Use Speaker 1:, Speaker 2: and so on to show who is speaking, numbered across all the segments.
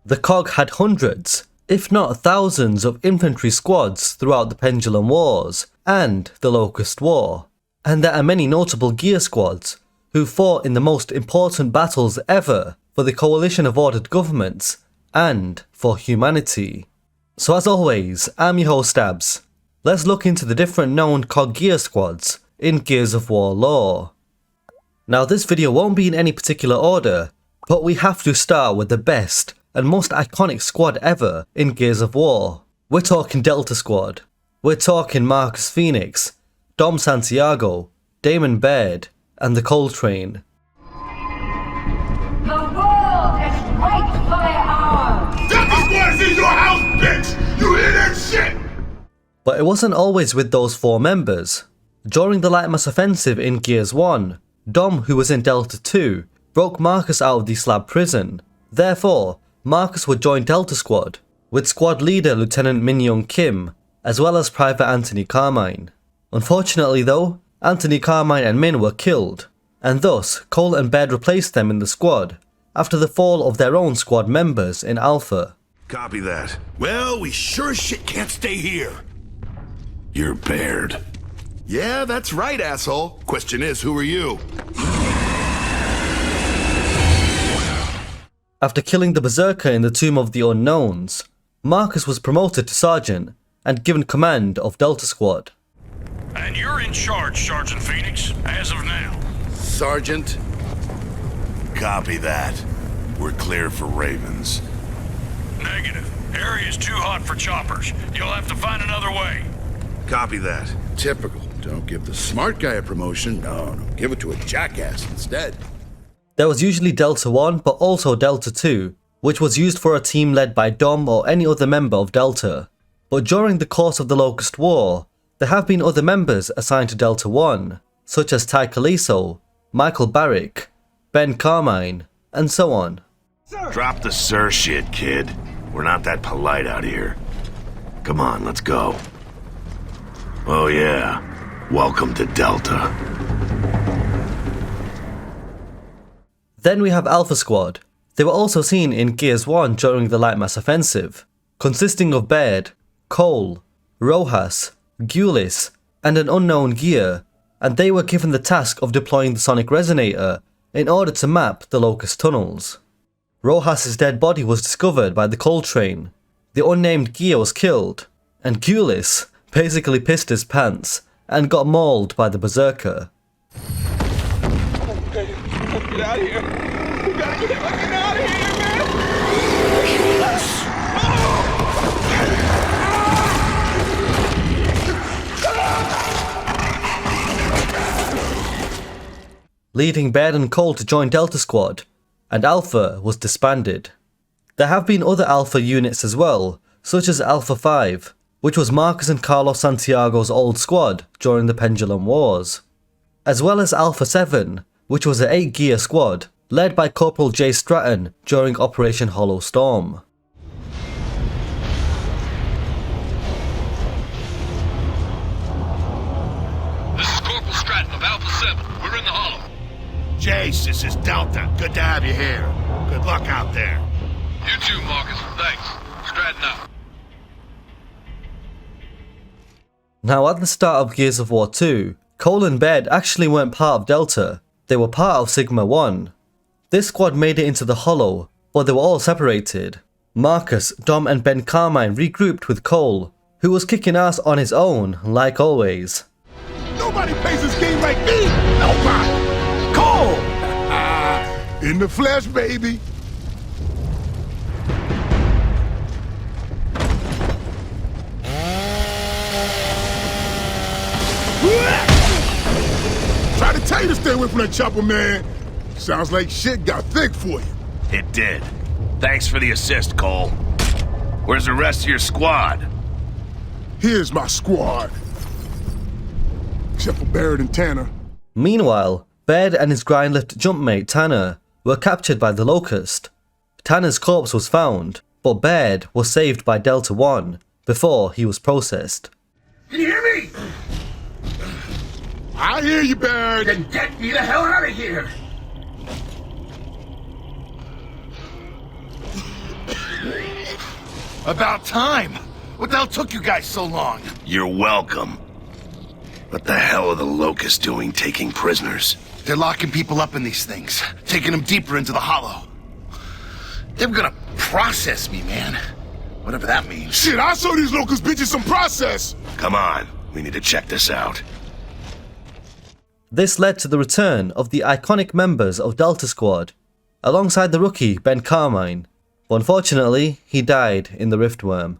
Speaker 1: The COG had hundreds, if not thousands, of infantry squads throughout the Pendulum Wars and the Locust War, and there are many notable gear squads who fought in the most important battles ever for the coalition of ordered governments and for humanity. So as always, I'm your host Abz. Let's look into the different known COG gear squads in Gears of War lore. Now this video won't be in any particular order, but we have to start with the best and most iconic squad ever in Gears of War. We're talking Delta Squad. We're talking Marcus Fenix, Dom Santiago, Damon Baird, and the Cole Train.
Speaker 2: The world is right by ours!
Speaker 3: Delta Squad is in your house, bitch! You hear that shit?
Speaker 1: But it wasn't always with those four members. During the Light Mass Offensive in Gears 1, Dom, who was in Delta 2, broke Marcus out of the slab prison. Therefore, Marcus would join Delta Squad, with squad leader Lieutenant Min Young Kim, as well as Private Anthony Carmine. Unfortunately though, Anthony Carmine and Min were killed, and thus Cole and Baird replaced them in the squad, after the fall of their own squad members in Alpha.
Speaker 3: Copy that. Well, we sure as shit can't stay here. You're Baird. Yeah, that's right, asshole. Question is, who are you?
Speaker 1: After killing the Berserker in the Tomb of the Unknowns, Marcus was promoted to Sergeant and given command of Delta Squad.
Speaker 4: And you're in charge, Sergeant Fenix, as of now.
Speaker 3: Sergeant? Copy that. We're clear for Ravens.
Speaker 4: Negative. Area's too hot for choppers. You'll have to find another way.
Speaker 3: Copy that. Typical. Don't give the smart guy a promotion. No, give it to a jackass instead.
Speaker 1: There was usually Delta 1 but also Delta 2, which was used for a team led by Dom or any other member of Delta. But during the course of the Locust War, there have been other members assigned to Delta 1, such as Ty Kaliso, Michael Barrick, Ben Carmine, and so on.
Speaker 5: Drop the sir shit, kid. We're not that polite out here. Come on, let's go. Oh yeah, welcome to Delta.
Speaker 1: Then we have Alpha Squad. They were also seen in Gears 1 during the Light Mass Offensive, consisting of Baird, Cole, Rojas, Gulis, and an unknown gear, and they were given the task of deploying the Sonic Resonator in order to map the Locust tunnels. Rojas' dead body was discovered by the Cole Train, the unnamed gear was killed, and Gulis basically pissed his pants and got mauled by the Berserker.
Speaker 6: Get out of here. We gotta get fucking out of here, man.
Speaker 1: Leading Baird and Cole to join Delta Squad, and Alpha was disbanded. There have been other Alpha units as well, such as Alpha 5, which was Marcus and Carlos Santiago's old squad during the Pendulum Wars, as well as Alpha 7, which was an 8-gear squad, led by Corporal J. Stratton during Operation Hollow Storm.
Speaker 4: This is Corporal Stratton of Alpha 7. We're in the hollow.
Speaker 3: Jace, this is Delta. Good to have you here. Good luck out there.
Speaker 4: You too, Marcus. Thanks. Stratton out.
Speaker 1: Now at the start of Gears of War 2, Cole and Baird actually weren't part of Delta, they were part of Sigma 1. This squad made it into the Hollow, but they were all separated. Marcus, Dom and Ben Carmine regrouped with Cole, who was kicking ass on his own, like always.
Speaker 3: Nobody plays this game like me! Nobody! Cole! In the flesh, baby! Try to tell you to stay away from that chopper, man. Sounds like shit got thick for you.
Speaker 5: It did. Thanks for the assist, Cole. Where's the rest of your squad?
Speaker 3: Here's my squad. Except for Baird and Tanner.
Speaker 1: Meanwhile, Baird and his grind-lift jumpmate Tanner were captured by the Locust. Tanner's corpse was found, but Baird was saved by Delta 1 before he was processed.
Speaker 3: Can you hear me? I hear you, Baird.
Speaker 7: Then get me the hell out of here!
Speaker 3: About time! What the hell took you guys so long?
Speaker 5: You're welcome. What the hell are the Locusts doing taking prisoners?
Speaker 3: They're locking people up in these things, taking them deeper into the hollow. They're gonna process me, man. Whatever that means.
Speaker 7: Shit, I saw these locust bitches some process!
Speaker 5: Come on, we need to check this out.
Speaker 1: This led to the return of the iconic members of Delta Squad, alongside the rookie Ben Carmine, but unfortunately he died in the Riftworm.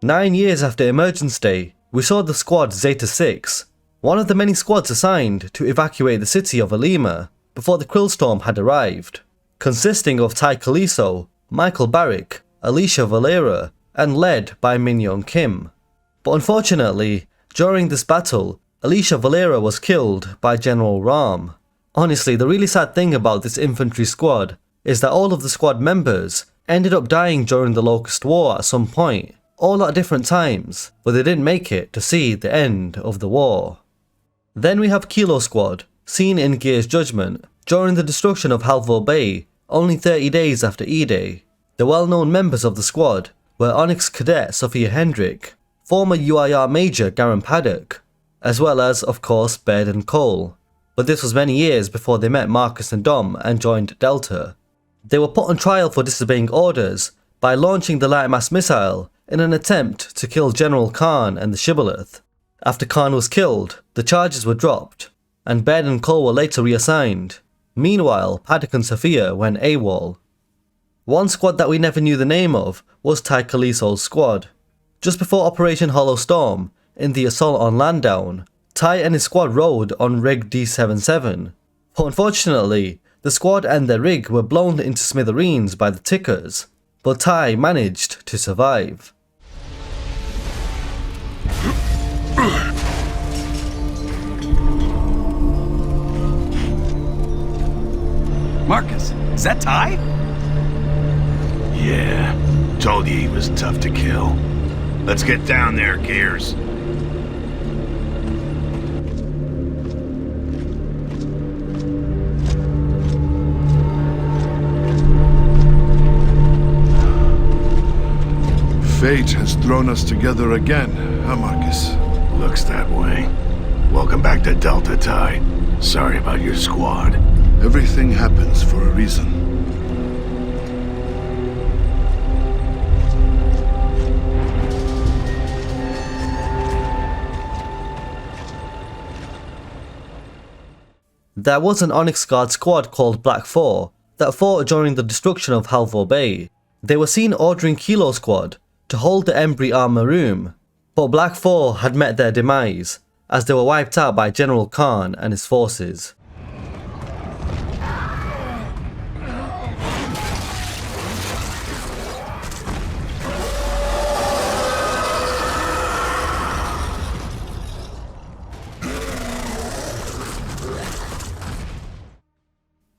Speaker 1: 9 years after Emergence Day, we saw the squad Zeta-Six, one of the many squads assigned to evacuate the city of Alima before the Krillstorm had arrived, consisting of Ty Kaliso, Michael Barrick, Alicia Valera, and led by Min Young Kim. But unfortunately, during this battle, Alicia Valera was killed by General Ram. Honestly, the really sad thing about this infantry squad is that all of the squad members ended up dying during the Locust War at some point, all at different times, but they didn't make it to see the end of the war. Then we have Kilo Squad, seen in Gears Judgment during the destruction of Halvo Bay, only 30 days after E-Day. The well-known members of the squad were Onyx Cadet Sophia Hendrick, former UIR Major Garen Paddock, as well as, of course, Baird and Cole. But this was many years before they met Marcus and Dom and joined Delta. They were put on trial for disobeying orders by launching the light mass missile in an attempt to kill General Khan and the Shibboleth. After Khan was killed, the charges were dropped, and Baird and Cole were later reassigned. Meanwhile, Paddock and Sophia went AWOL. One squad that we never knew the name of was Ty Kaliso's squad. Just before Operation Hollow Storm, in the assault on Landdown, Ty and his squad rode on Rig D77, but unfortunately, the squad and their rig were blown into smithereens by the Tickers, but Ty managed to survive.
Speaker 8: Marcus, is that Ty?
Speaker 5: Yeah, told you he was tough to kill. Let's get down there, Gears.
Speaker 7: Fate has thrown us together again, huh, Marcus?
Speaker 5: Looks that way. Welcome back to Delta, Ty. Sorry about your squad.
Speaker 7: Everything happens for a reason.
Speaker 1: There was an Onyx Guard squad called Black 4 that fought during the destruction of Halvo Bay. They were seen ordering Kilo Squad to hold the Embry armor room, but Black 4 had met their demise as they were wiped out by General Khan and his forces.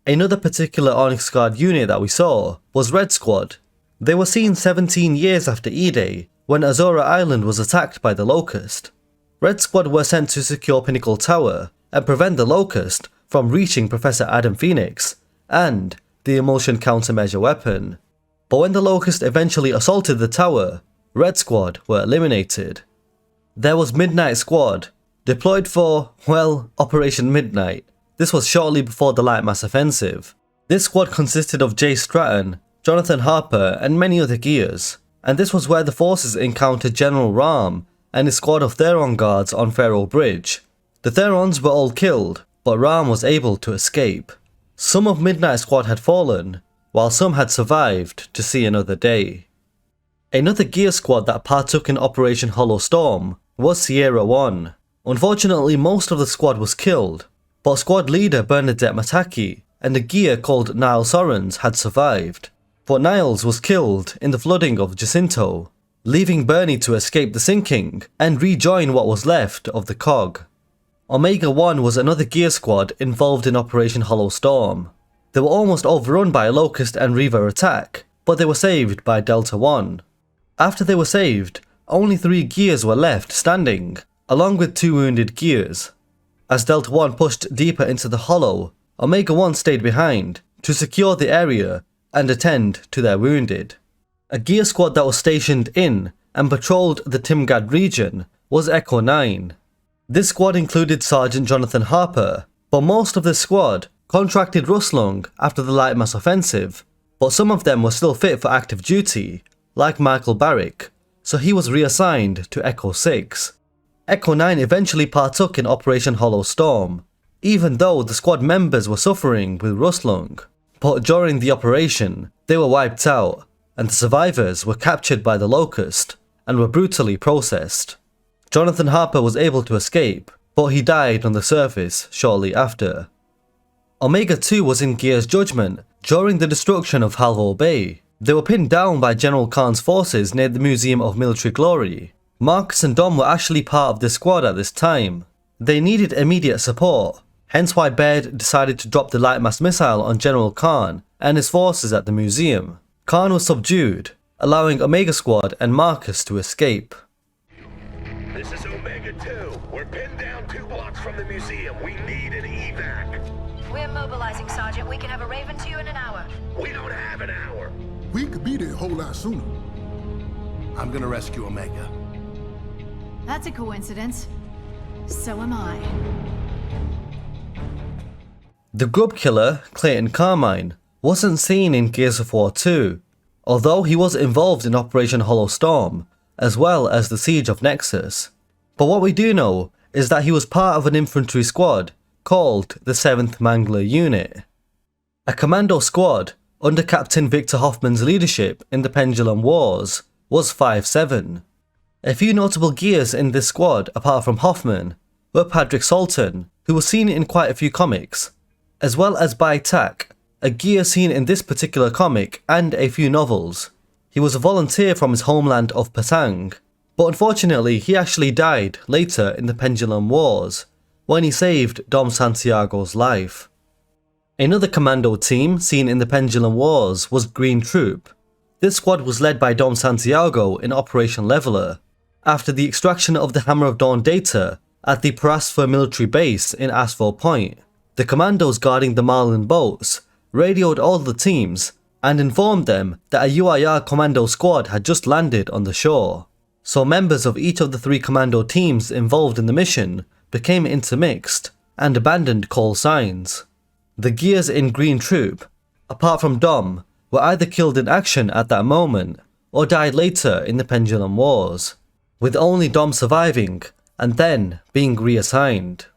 Speaker 1: Another particular Onyx Guard unit that we saw was Red Squad. They were seen 17 years after E-Day, when Azora Island was attacked by the Locust. Red Squad were sent to secure Pinnacle Tower and prevent the Locust from reaching Professor Adam Fenix and the emulsion countermeasure weapon. But when the Locust eventually assaulted the tower, Red Squad were eliminated. There was Midnight Squad, deployed for, well, Operation Midnight. This was shortly before the Light Mass Offensive. This squad consisted of Jay Stratton, Jonathan Harper, and many other Gears, and this was where the forces encountered General Ram and his squad of Theron guards on Pharaoh Bridge. The Therons were all killed, but Ram was able to escape. Some of Midnight Squad had fallen, while some had survived to see another day. Another Gear squad that partook in Operation Hollow Storm was Sierra 1. Unfortunately, most of the squad was killed, but squad leader Bernadette Mataki and a Gear called Niles Sorens had survived. But Niles was killed in the flooding of Jacinto, leaving Bernie to escape the sinking and rejoin what was left of the COG. Omega 1 was another Gear squad involved in Operation Hollow Storm. They were almost overrun by a Locust and Reaver attack, but they were saved by Delta 1. After they were saved, only 3 Gears were left standing, along with 2 wounded Gears. As Delta 1 pushed deeper into the hollow, Omega 1 stayed behind to secure the area and attend to their wounded. A gear squad that was stationed in and patrolled the Timgad region was Echo 9. This squad included Sergeant Jonathan Harper, but most of this squad contracted rust lung after the light mass offensive, but some of them were still fit for active duty, like Michael Barrick, so he was reassigned to Echo 6. Echo 9 eventually partook in Operation Hollow Storm, even though the squad members were suffering with rust lung, but during the operation they were wiped out and the survivors were captured by the Locust and were brutally processed. Jonathan Harper was able to escape, but he died on the surface shortly after. Omega 2 was in Gear's judgment during the destruction of Halvo Bay. They were pinned down by General Khan's forces near the Museum of Military Glory. Marcus and Dom were actually part of this squad at this time. They needed immediate support, hence why Baird decided to drop the light mass missile on General Khan and his forces at the museum. Khan was subdued, allowing Omega Squad and Marcus to escape.
Speaker 5: This is Omega 2. We're pinned down 2 blocks from the museum. We need an evac.
Speaker 9: We're mobilizing, Sergeant. We can have a Raven to you in an hour.
Speaker 5: We don't have an hour.
Speaker 10: We could be there a whole lot sooner.
Speaker 3: I'm gonna rescue Omega.
Speaker 9: That's a coincidence. So am I.
Speaker 1: The grub killer, Clayton Carmine, wasn't seen in Gears of War 2, although he was involved in Operation Hollow Storm, as well as the Siege of Nexus. But what we do know is that he was part of an infantry squad called the 7th Mangler Unit. A commando squad under Captain Victor Hoffman's leadership in the Pendulum Wars was 5-7. A few notable gears in this squad apart from Hoffman were Patrick Salton, who was seen in quite a few comics, as well as Bai Tak, a gear seen in this particular comic and a few novels. He was a volunteer from his homeland of Patang, but unfortunately he actually died later in the Pendulum Wars, when he saved Dom Santiago's life. Another commando team seen in the Pendulum Wars was Green Troop. This squad was led by Dom Santiago in Operation Leveler, after the extraction of the Hammer of Dawn data at the Parasfor military base in Asphalt Point. The commandos guarding the Marlin boats radioed all the teams and informed them that a UIR commando squad had just landed on the shore. So members of each of the 3 commando teams involved in the mission became intermixed and abandoned call signs. The gears in Green Troop, apart from Dom, were either killed in action at that moment or died later in the Pendulum Wars, with only Dom surviving and then being reassigned.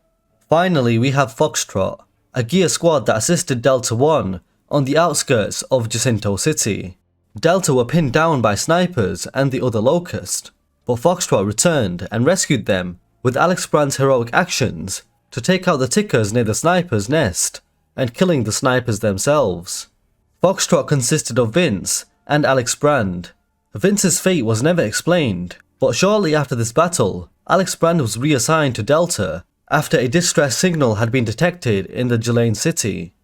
Speaker 1: Finally, we have Foxtrot, a gear squad that assisted Delta 1 on the outskirts of Jacinto City. Delta were pinned down by snipers and the other Locust, but Foxtrot returned and rescued them with Alex Brand's heroic actions to take out the tickers near the sniper's nest and killing the snipers themselves. Foxtrot consisted of Vince and Alex Brand. Vince's fate was never explained, but shortly after this battle, Alex Brand was reassigned to Delta after a distress signal had been detected in the Jelaine city.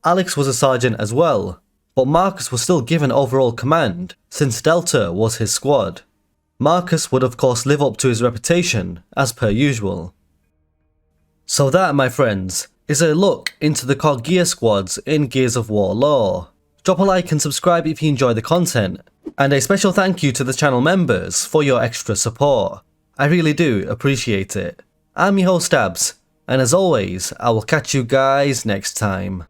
Speaker 1: Alex was a sergeant as well, but Marcus was still given overall command since Delta was his squad. Marcus would of course live up to his reputation as per usual. So that, my friends, is a look into the COG gear squads in Gears of War lore. Drop a like and subscribe if you enjoy the content, and a special thank you to the channel members for your extra support. I really do appreciate it. I'm your host Abz, and as always, I will catch you guys next time.